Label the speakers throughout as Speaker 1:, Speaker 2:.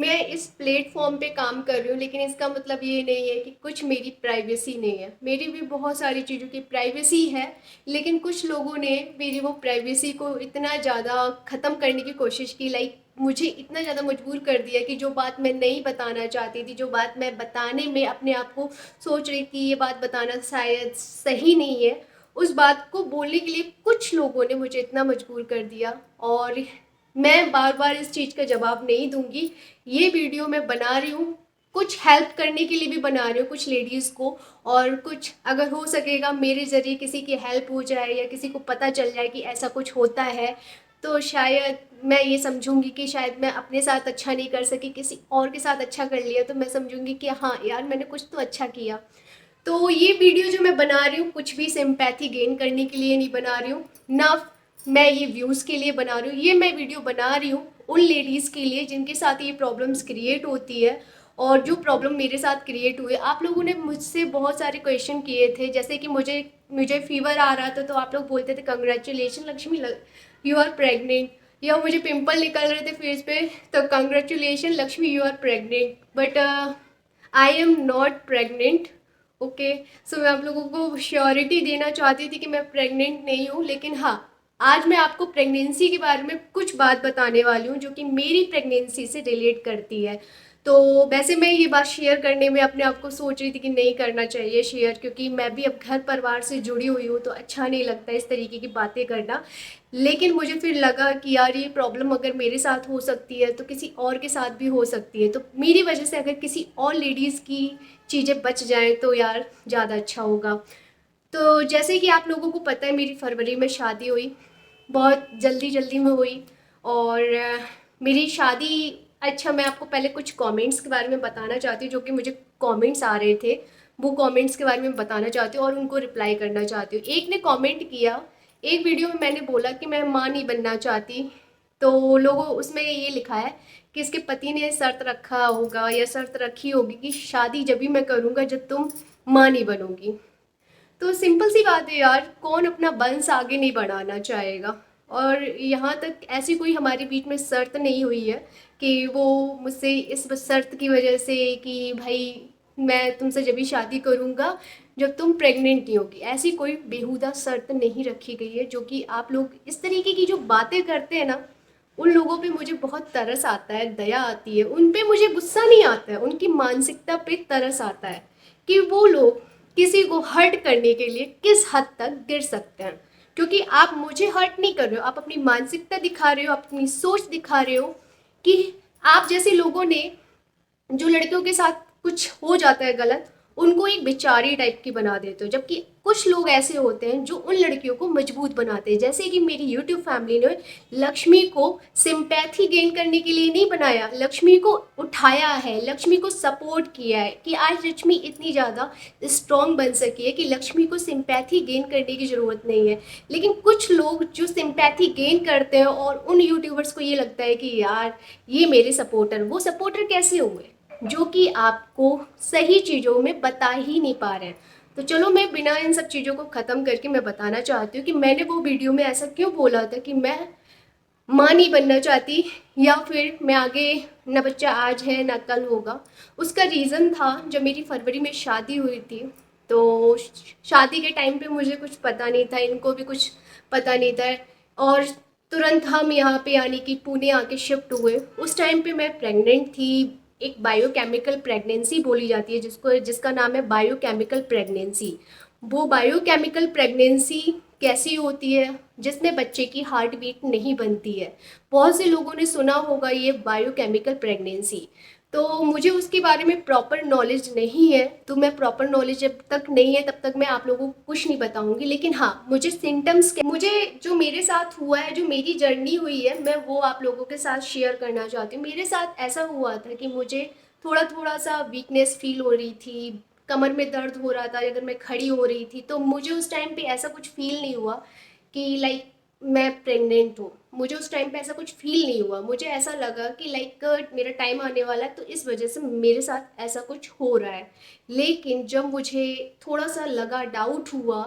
Speaker 1: मैं इस प्लेटफॉर्म पे काम कर रही हूँ, लेकिन इसका मतलब ये नहीं है कि कुछ मेरी प्राइवेसी नहीं है। मेरी भी बहुत सारी चीज़ों की प्राइवेसी है, लेकिन कुछ लोगों ने मेरी वो प्राइवेसी को इतना ज़्यादा ख़त्म करने की कोशिश की, लाइक मुझे इतना ज़्यादा मजबूर कर दिया कि जो बात मैं नहीं बताना चाहती थी, जो बात मैं बताने में अपने आप को सोच रही थी ये बात बताना शायद सही नहीं है, उस बात को बोलने के लिए कुछ लोगों ने मुझे इतना मजबूर कर दिया। और मैं बार बार इस चीज़ का जवाब नहीं दूंगी। ये वीडियो मैं बना रही हूँ कुछ हेल्प करने के लिए भी बना रही हूँ कुछ लेडीज़ को, और कुछ अगर हो सकेगा मेरे ज़रिए किसी की हेल्प हो जाए या किसी को पता चल जाए कि ऐसा कुछ होता है, तो शायद मैं ये समझूंगी कि शायद मैं अपने साथ अच्छा नहीं कर सकी, किसी और के साथ अच्छा कर लिया तो मैं समझूंगी कि हाँ यार मैंने कुछ तो अच्छा किया। तो ये वीडियो जो मैं बना रही हूँ कुछ भी सिंपैथी गेन करने के लिए नहीं बना रही हूँ, ना मैं ये व्यूज़ के लिए बना रही हूँ। ये मैं वीडियो बना रही हूँ उन लेडीज़ के लिए जिनके साथ ये प्रॉब्लम्स क्रिएट होती है, और जो प्रॉब्लम मेरे साथ क्रिएट हुए। आप लोगों ने मुझसे बहुत सारे क्वेश्चन किए थे, जैसे कि मुझे मुझे फीवर आ रहा था तो आप लोग बोलते थे congratulation Lakshmi, you are pregnant. या मुझे पिंपल निकल रहे थे फेस पे तो congratulation Lakshmi, you are pregnant. But I am not pregnant. Okay, so मैं आप लोगों को श्योरिटी देना चाहती थी कि मैं प्रेग्नेंट नहीं हूँ, लेकिन हाँ आज मैं आपको प्रेगनेंसी के बारे में कुछ बात बताने वाली हूँ जो कि मेरी प्रेगनेंसी से रिलेट करती है। तो वैसे मैं ये बात शेयर करने में अपने आप को सोच रही थी कि नहीं करना चाहिए शेयर, क्योंकि मैं भी अब घर परिवार से जुड़ी हुई हूँ तो अच्छा नहीं लगता इस तरीके की बातें करना। लेकिन मुझे फिर लगा कि यार ये प्रॉब्लम अगर मेरे साथ हो सकती है तो किसी और के साथ भी हो सकती है, तो मेरी वजह से अगर किसी और लेडीज़ की चीज़ें बच जाएं तो यार ज़्यादा अच्छा होगा। तो जैसे कि आप लोगों को पता है मेरी फरवरी में शादी हुई, बहुत जल्दी जल्दी में हुई। और मेरी शादी, अच्छा मैं आपको पहले कुछ कमेंट्स के बारे में बताना चाहती हूँ जो कि मुझे कमेंट्स आ रहे थे, वो कमेंट्स के बारे में बताना चाहती हूँ और उनको रिप्लाई करना चाहती हूँ। एक ने कमेंट किया, एक वीडियो में मैंने बोला कि मैं माँ नहीं बनना चाहती, तो लोगों उसमें ये लिखा है कि इसके पति ने शर्त रखा होगा या शर्त रखी होगी कि शादी जब भी मैं करूँगा जब तुम माँ नहीं बनोगी। तो सिंपल सी बात है यार, कौन अपना वंश आगे नहीं बढ़ाना चाहेगा। और यहाँ तक ऐसी कोई हमारे बीच में शर्त नहीं हुई है कि वो मुझसे इस शर्त की वजह से कि भाई मैं तुमसे जब भी शादी करूँगा जब तुम प्रेग्नेंट नहीं होगी, ऐसी कोई बेहुदा शर्त नहीं रखी गई है। जो कि आप लोग इस तरीके की जो बातें करते हैं ना, उन लोगों पे मुझे बहुत तरस आता है, दया आती है उन पे, मुझे गुस्सा नहीं आता है, उनकी मानसिकता पे तरस आता है कि वो लोग किसी को हर्ट करने के लिए किस हद तक गिर सकते हैं। क्योंकि आप मुझे हर्ट नहीं कर रहे हो, आप अपनी मानसिकता दिखा रहे हो, आप अपनी सोच दिखा रहे हो कि आप जैसे लोगों ने, जो लड़कियों के साथ कुछ हो जाता है गलत, उनको एक बेचारी टाइप की बना देते हो। जबकि कुछ लोग ऐसे होते हैं जो उन लड़कियों को मजबूत बनाते हैं, जैसे कि मेरी यूट्यूब फैमिली ने लक्ष्मी को सिंपैथी गेन करने के लिए नहीं बनाया, लक्ष्मी को उठाया है, लक्ष्मी को सपोर्ट किया है कि आज लक्ष्मी इतनी ज़्यादा स्ट्रॉन्ग बन सकी है कि लक्ष्मी को सिंपैथी गेन करने की ज़रूरत नहीं है। लेकिन कुछ लोग जो सिंपैथी गेन करते हैं और उन यूट्यूबर्स को ये लगता है कि यार ये मेरे सपोर्टर, वो सपोर्टर कैसे हुए जो कि आपको सही चीज़ों में बता ही नहीं पा रहे हैं। तो चलो मैं बिना इन सब चीज़ों को ख़त्म करके मैं बताना चाहती हूँ कि मैंने वो वीडियो में ऐसा क्यों बोला था कि मैं माँ नहीं बनना चाहती, या फिर मैं आगे ना बच्चा आज है ना कल होगा। उसका रीज़न था जब मेरी फरवरी में शादी हुई थी, तो शादी के टाइम पे मुझे कुछ पता नहीं था, इनको भी कुछ पता नहीं था, और तुरंत हम यहाँ पे यानी कि पुणे आके शिफ्ट हुए। उस टाइम पे मैं प्रेग्नेंट थी, एक बायोकेमिकल प्रेगनेंसी बोली जाती है जिसको, जिसका नाम है बायोकेमिकल प्रेगनेंसी। वो बायोकेमिकल प्रेगनेंसी कैसी होती है जिसमें बच्चे की हार्ट बीट नहीं बनती है। बहुत से लोगों ने सुना होगा ये बायोकेमिकल प्रेगनेंसी। तो मुझे उसके बारे में प्रॉपर नॉलेज नहीं है, तो मैं प्रॉपर नॉलेज जब तक नहीं है तब तक मैं आप लोगों को कुछ नहीं बताऊंगी। लेकिन हाँ मुझे सिम्टम्स, मुझे जो मेरे साथ हुआ है, जो मेरी जर्नी हुई है, मैं वो आप लोगों के साथ शेयर करना चाहती हूँ। मेरे साथ ऐसा हुआ था कि मुझे थोड़ा थोड़ा सा वीकनेस फील हो रही थी, कमर में दर्द हो रहा था अगर मैं खड़ी हो रही थी, तो मुझे उस टाइम पे ऐसा कुछ फील नहीं हुआ कि लाइक मैं प्रेग्नेंट हूँ। मुझे उस टाइम पे ऐसा कुछ फील नहीं हुआ, मुझे ऐसा लगा कि लाइक मेरा टाइम आने वाला है तो इस वजह से मेरे साथ ऐसा कुछ हो रहा है। लेकिन जब मुझे थोड़ा सा लगा, डाउट हुआ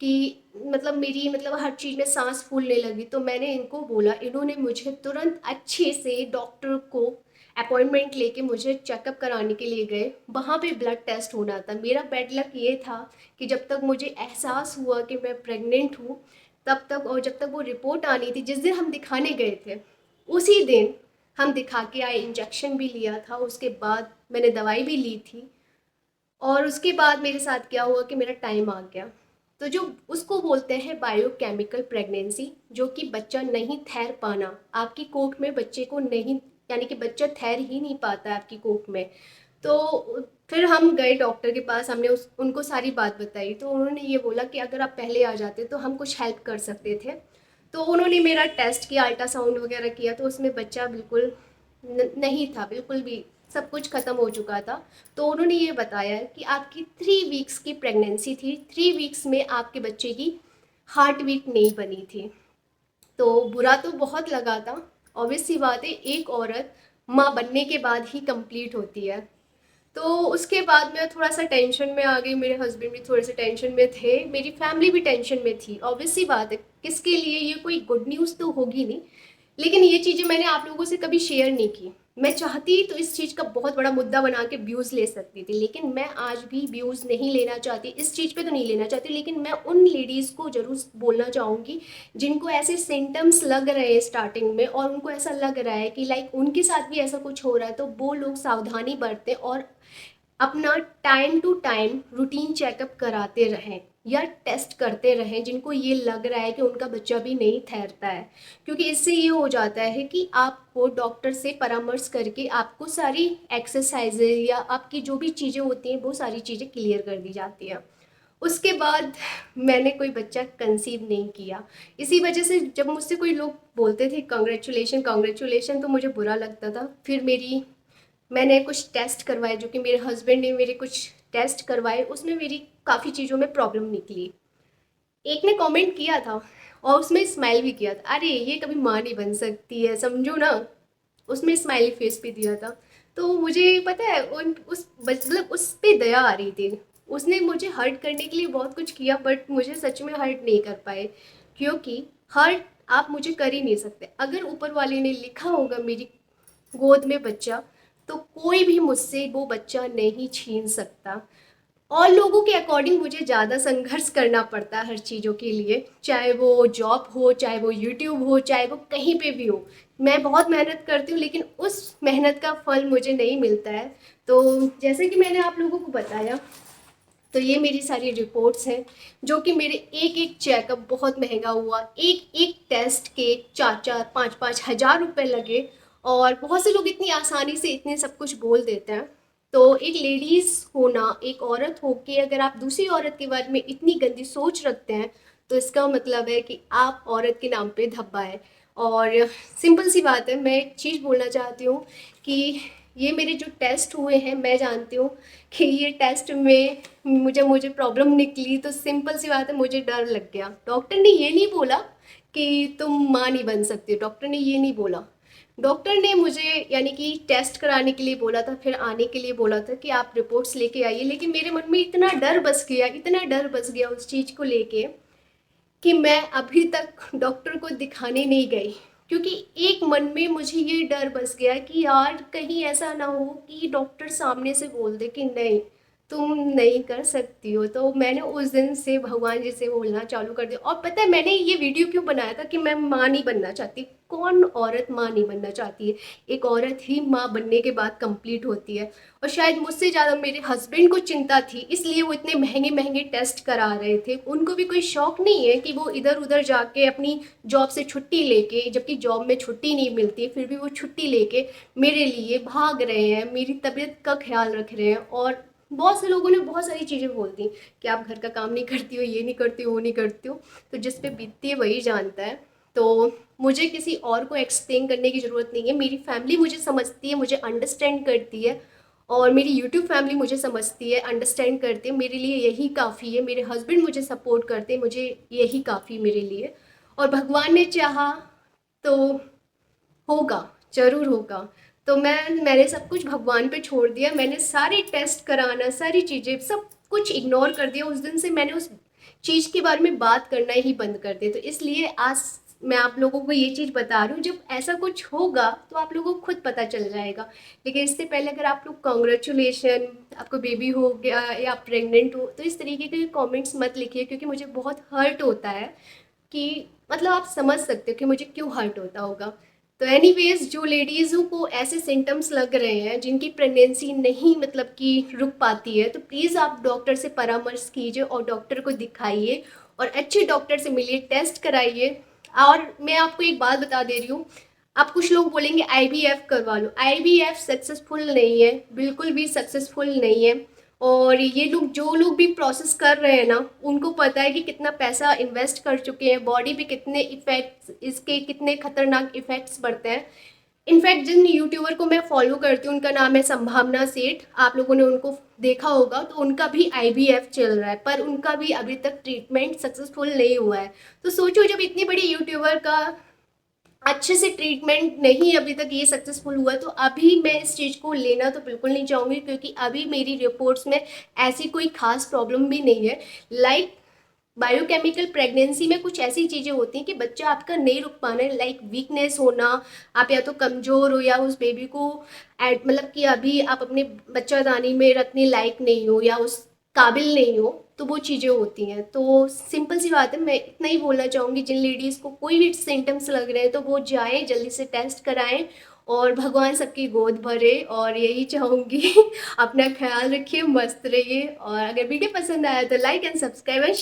Speaker 1: कि मतलब मेरी मतलब हर चीज़ में सांस फूलने लगी, तो मैंने इनको बोला, इन्होंने मुझे तुरंत अच्छे से डॉक्टर को अपॉइंटमेंट लेके मुझे चेकअप कराने के लिए गए। वहाँ पे ब्लड टेस्ट होना था। मेरा बैड लक ये था कि जब तक मुझे एहसास हुआ कि मैं प्रेग्नेंट हूँ तब तक, और जब तक वो रिपोर्ट आनी थी, जिस दिन हम दिखाने गए थे उसी दिन हम दिखा के आए, इंजेक्शन भी लिया था, उसके बाद मैंने दवाई भी ली थी। और उसके बाद मेरे साथ क्या हुआ कि मेरा टाइम आ गया। तो जो उसको बोलते हैं बायोकेमिकल प्रेगनेंसी, जो कि बच्चा नहीं ठहर पाना आपकी कोख में, बच्चे को नहीं, यानी कि बच्चा ठहर ही नहीं पाता है आपकी कोख में। तो फिर हम गए डॉक्टर के पास, हमने उनको सारी बात बताई। तो उन्होंने ये बोला कि अगर आप पहले आ जाते तो हम कुछ हेल्प कर सकते थे। तो उन्होंने मेरा टेस्ट किया, अल्ट्रासाउंड वगैरह किया, तो उसमें बच्चा बिल्कुल नहीं था, बिल्कुल भी सब कुछ ख़त्म हो चुका था। तो उन्होंने ये बताया कि आपकी 3 वीक्स की प्रेगनेंसी थी, 3 वीक्स में आपके बच्चे की हार्ट बीट नहीं बनी थी। तो बुरा तो बहुत लगा था। ऑब्वियस सी बात है, एक औरत माँ बनने के बाद ही कंप्लीट होती है। तो उसके बाद मैं थोड़ा सा टेंशन में आ गई, मेरे हस्बैंड भी थोड़े से टेंशन में थे, मेरी फैमिली भी टेंशन में थी। ऑब्वियस सी बात है, किसके लिए ये कोई गुड न्यूज़ तो होगी नहीं। लेकिन ये चीज़ें मैंने आप लोगों से कभी शेयर नहीं की। मैं चाहती तो इस चीज़ का बहुत बड़ा मुद्दा बना के व्यूज़ ले सकती थी, लेकिन मैं आज भी व्यूज़ नहीं लेना चाहती, इस चीज़ पे तो नहीं लेना चाहती। लेकिन मैं उन लेडीज़ को ज़रूर बोलना चाहूँगी जिनको ऐसे सिम्टम्स लग रहे हैं स्टार्टिंग में, और उनको ऐसा लग रहा है कि लाइक उनके साथ भी ऐसा कुछ हो रहा है, तो वो लोग सावधानी बरतें और अपना time to time routine checkup कराते रहें या टेस्ट करते रहें, जिनको ये लग रहा है कि उनका बच्चा भी नहीं ठहरता है। क्योंकि इससे ये हो जाता है कि आपको डॉक्टर से परामर्श करके आपको सारी एक्सरसाइजेज या आपकी जो भी चीज़ें होती हैं वो सारी चीज़ें क्लियर कर दी जाती हैं। उसके बाद मैंने कोई बच्चा कंसीव नहीं किया। इसी वजह से जब मुझसे कोई लोग बोलते थे कांग्रेचुलेशन कांग्रेचुलेशन, तो मुझे बुरा लगता था। फिर मैंने कुछ टेस्ट करवाए, जो कि मेरे हस्बैंड ने मेरे कुछ टेस्ट करवाए, उसमें मेरी काफ़ी चीज़ों में प्रॉब्लम निकली। एक ने कमेंट किया था और उसमें स्माइल भी किया था, अरे ये कभी माँ नहीं बन सकती है, समझो ना। उसमें स्माइली फेस भी दिया था। तो मुझे पता है मतलब उस पे दया आ रही थी। उसने मुझे हर्ट करने के लिए बहुत कुछ किया, बट मुझे सच में हर्ट नहीं कर पाए, क्योंकि हर्ट आप मुझे कर ही नहीं सकते। अगर ऊपर वाले ने लिखा होगा मेरी गोद में बच्चा, तो कोई भी मुझसे वो बच्चा नहीं छीन सकता। और लोगों के अकॉर्डिंग मुझे ज़्यादा संघर्ष करना पड़ता है हर चीज़ों के लिए, चाहे वो जॉब हो, चाहे वो यूट्यूब हो, चाहे वो कहीं पे भी हो। मैं बहुत मेहनत करती हूँ, लेकिन उस मेहनत का फल मुझे नहीं मिलता है। तो जैसे कि मैंने आप लोगों को बताया, तो ये मेरी सारी रिपोर्ट्स हैं, जो कि मेरे एक एक चेकअप बहुत महंगा हुआ, एक एक टेस्ट के 4-4 5-5 हज़ार रुपये लगे। और बहुत से लोग इतनी आसानी से इतने सब कुछ बोल देते हैं। तो एक लेडीज़ होना, एक औरत हो के अगर आप दूसरी औरत के बारे में इतनी गंदी सोच रखते हैं, तो इसका मतलब है कि आप औरत के नाम पे धब्बा है। और सिंपल सी बात है, मैं एक चीज़ बोलना चाहती हूँ कि ये मेरे जो टेस्ट हुए हैं, मैं जानती हूँ कि ये टेस्ट में मुझे प्रॉब्लम निकली, तो सिंपल सी बात है, मुझे डर लग गया। डॉक्टर ने ये नहीं बोला कि तुम माँ नहीं बन सकती, डॉक्टर ने ये नहीं बोला। डॉक्टर ने मुझे यानी कि टेस्ट कराने के लिए बोला था, फिर आने के लिए बोला था कि आप रिपोर्ट्स लेके आइए। लेकिन मेरे मन में इतना डर बस गया, इतना डर बस गया उस चीज़ को लेके, कि मैं अभी तक डॉक्टर को दिखाने नहीं गई। क्योंकि एक मन में मुझे ये डर बस गया कि यार कहीं ऐसा ना हो कि डॉक्टर सामने से बोल दे कि नहीं, तुम नहीं कर सकती हो। तो मैंने उस दिन से भगवान जी से बोलना चालू कर दिया। और पता है मैंने ये वीडियो क्यों बनाया था कि मैं माँ नहीं बनना चाहती। कौन औरत माँ नहीं बनना चाहती है? एक औरत ही माँ बनने के बाद कंप्लीट होती है। और शायद मुझसे ज़्यादा मेरे हस्बैंड को चिंता थी, इसलिए वो इतने महंगे महंगे टेस्ट करा रहे थे। उनको भी कोई शौक नहीं है कि वो इधर उधर जाके अपनी जॉब से छुट्टी लेके, जबकि जॉब में छुट्टी नहीं मिलती, फिर भी वो छुट्टी लेके मेरे लिए भाग रहे हैं, मेरी तबीयत का ख्याल रख रहे हैं। और बहुत से लोगों ने बहुत सारी चीज़ें बोल दी कि आप घर का काम नहीं करती हो, ये नहीं करती हो, वो नहीं करती हो। तो जिस पे बीतती है वही जानता है। तो मुझे किसी और को एक्सप्लेन करने की ज़रूरत नहीं है। मेरी फैमिली मुझे समझती है, मुझे अंडरस्टैंड करती है, और मेरी यूट्यूब फैमिली मुझे समझती है, अंडरस्टैंड करती है। मेरे लिए यही काफ़ी है। मेरे हस्बैंड मुझे सपोर्ट करते हैं, मुझे यही काफ़ी मेरे लिए। और भगवान ने चाहा तो होगा, ज़रूर होगा। तो मैंने सब कुछ भगवान पे छोड़ दिया। मैंने सारे टेस्ट कराना, सारी चीज़ें सब कुछ इग्नोर कर दिया। उस दिन से मैंने उस चीज़ के बारे में बात करना ही बंद कर दिया। तो इसलिए आज मैं आप लोगों को ये चीज़ बता रही हूँ, जब ऐसा कुछ होगा तो आप लोगों को खुद पता चल जाएगा। लेकिन इससे पहले अगर आप लोग कॉन्ग्रेचुलेशन, आपको बेबी हो गया या आप प्रेग्नेंट हो, तो इस तरीके के कमेंट्स मत लिखिए, क्योंकि मुझे बहुत हर्ट होता है कि मतलब आप समझ सकते हो कि मुझे क्यों हर्ट होता होगा। तो एनीवेज, जो लेडीज़ों को ऐसे सिम्टम्स लग रहे हैं जिनकी प्रेगनेंसी नहीं मतलब कि रुक पाती है, तो प्लीज़ आप डॉक्टर से परामर्श कीजिए और डॉक्टर को दिखाइए और अच्छे डॉक्टर से मिलिए, टेस्ट कराइए। और मैं आपको एक बात बता दे रही हूँ, आप कुछ लोग बोलेंगे आईवीएफ करवा लो, आईवीएफ सक्सेसफुल नहीं है, बिल्कुल भी सक्सेसफुल नहीं है। और ये लोग, जो लोग भी प्रोसेस कर रहे हैं ना, उनको पता है कि कितना पैसा इन्वेस्ट कर चुके हैं, बॉडी पे कितने इफेक्ट्स, इसके कितने खतरनाक इफेक्ट्स पड़ते हैं। इनफैक्ट जिन यूट्यूबर को मैं फॉलो करती हूँ, उनका नाम है संभावना सेठ, आप लोगों ने उनको देखा होगा, तो उनका भी आईवीएफ चल रहा है, पर उनका भी अभी तक ट्रीटमेंट सक्सेसफुल नहीं हुआ है। तो सोचो, जब इतनी बड़ी यूट्यूबर का अच्छे से ट्रीटमेंट नहीं अभी तक ये सक्सेसफुल हुआ, तो अभी मैं इस चीज़ को लेना तो बिल्कुल नहीं चाहूँगी, क्योंकि अभी मेरी रिपोर्ट्स में ऐसी कोई खास प्रॉब्लम भी नहीं है। लाइक बायोकेमिकल प्रेगनेंसी में कुछ ऐसी चीज़ें होती हैं कि बच्चा आपका नहीं रुक पाना है, लाइक वीकनेस होना, आप या तो कमज़ोर हो या उस बेबी को मतलब कि अभी आप अपने बच्चादानी में रखने लायक नहीं हो या उस काबिल नहीं हो, तो वो चीज़ें होती हैं। तो सिंपल सी बात है, मैं इतना ही बोलना चाहूँगी, जिन लेडीज़ को कोई भी सिम्टम्स लग रहे हैं तो वो जाएँ जल्दी से टेस्ट कराएं, और भगवान सबकी गोद भरे, और यही चाहूँगी। अपना ख्याल रखिए, मस्त रहिए, और अगर वीडियो पसंद आया तो लाइक एंड सब्सक्राइब एंड